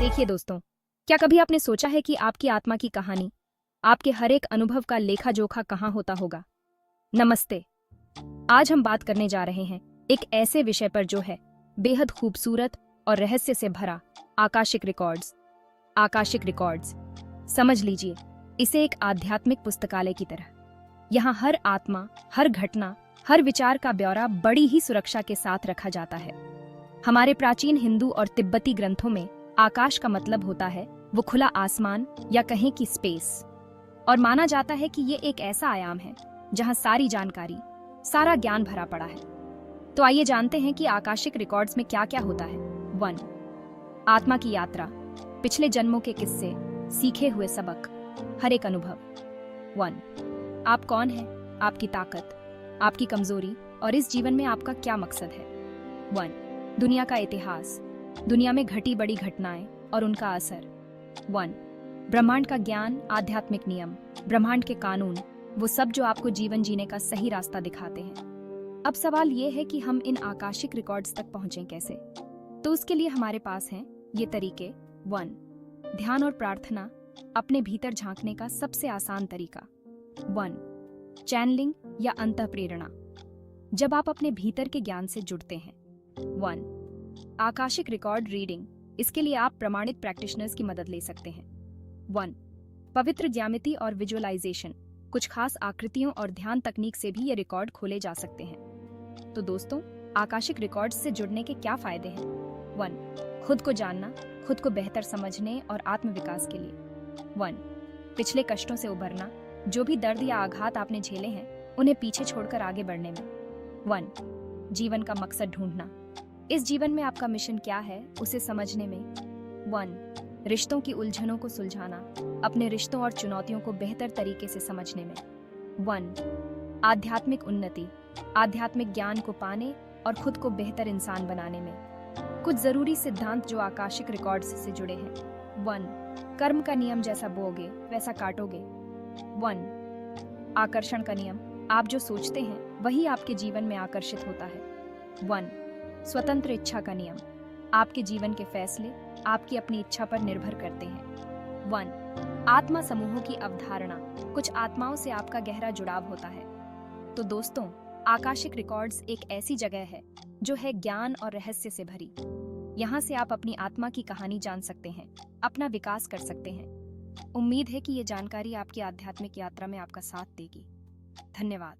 देखिए दोस्तों, क्या कभी आपने सोचा है कि आपकी आत्मा की कहानी, आपके हर एक अनुभव का लेखा जोखा कहाँ होता होगा? नमस्ते। आज हम बात करने जा रहे हैं एक ऐसे विषय पर जो है बेहद खूबसूरत और रहस्य से भरा, आकाशिक रिकॉर्ड्स। आकाशिक रिकॉर्ड्स, समझ लीजिए इसे एक आध्यात्मिक पुस्तकालय की तरह। यहाँ हर आत्मा, हर घटना, हर विचार का ब्यौरा बड़ी ही सुरक्षा के साथ रखा जाता है। हमारे प्राचीन हिंदू और तिब्बती ग्रंथों में आकाश का मतलब होता है वो खुला आसमान या कहें कि स्पेस, और माना जाता है कि ये एक ऐसा आयाम है जहां सारी जानकारी, सारा ज्ञान भरा पड़ा है। तो आइए जानते हैं कि आकाशिक रिकॉर्ड्स में क्या क्या होता है। 1. आत्मा की यात्रा, पिछले जन्मों के किस्से, सीखे हुए सबक, हर एक अनुभव। 1. आप कौन हैं, आपकी ताकत, आपकी कमजोरी और इस जीवन में आपका क्या मकसद है। 1. दुनिया का इतिहास, दुनिया में घटी बड़ी घटनाएं और उनका असर। 1. ब्रह्मांड का ज्ञान, आध्यात्मिक नियम, ब्रह्मांड के कानून, वो सब जो आपको जीवन जीने का सही रास्ता दिखाते हैं। अब सवाल ये है कि हम इन आकाशिक रिकॉर्ड्स तक पहुंचें कैसे। तो उसके लिए हमारे पास हैं ये तरीके। 1. ध्यान और प्रार्थना, अपने भीतर झांकने का सबसे आसान तरीका। 1. चैनलिंग या अंतःप्रेरणा, जब आप अपने भीतर के ज्ञान से जुड़ते हैं। 1. आकाशिक रिकॉर्ड रीडिंग, इसके लिए आप प्रमाणित प्रैक्टिशनर्स की मदद ले सकते हैं। 1. पवित्र ज्यामिति और विजुअलाइजेशन, कुछ खास आकृतियों और ध्यान तकनीक से भी ये रिकॉर्ड खोले जा सकते हैं। तो दोस्तों, आकाशिक रिकॉर्ड्स से जुड़ने के क्या फायदे हैं। 1. खुद को जानना, खुद को बेहतर समझने और आत्मविकास के लिए। 1. पिछले कष्टों से उभरना, जो भी दर्द या आघात आपने झेले हैं उन्हें पीछे छोड़कर आगे बढ़ने में। 1. जीवन का मकसद ढूंढना, इस जीवन में आपका मिशन क्या है उसे समझने में। 1. रिश्तों की उलझनों को सुलझाना, अपने रिश्तों और चुनौतियों को बेहतर तरीके से समझने में। 1. आध्यात्मिक उन्नति, आध्यात्मिक ज्ञान को पाने और खुद को बेहतर इंसान बनाने में। कुछ जरूरी सिद्धांत जो आकाशिक रिकॉर्ड्स से जुड़े हैं। 1. कर्म का नियम, जैसा बोओगे वैसा काटोगे। 1. आकर्षण का नियम, आप जो सोचते हैं वही आपके जीवन में आकर्षित होता है। 1. स्वतंत्र इच्छा का नियम, आपके जीवन के फैसले आपकी अपनी इच्छा पर निर्भर करते हैं। 1. आत्मा समूहों की अवधारणा, कुछ आत्माओं से आपका गहरा जुड़ाव होता है। तो दोस्तों, आकाशिक रिकॉर्ड्स एक ऐसी जगह है जो है ज्ञान और रहस्य से भरी। यहाँ से आप अपनी आत्मा की कहानी जान सकते हैं, अपना विकास कर सकते हैं। उम्मीद है कि ये जानकारी आपकी आध्यात्मिक यात्रा में आपका साथ देगी। धन्यवाद।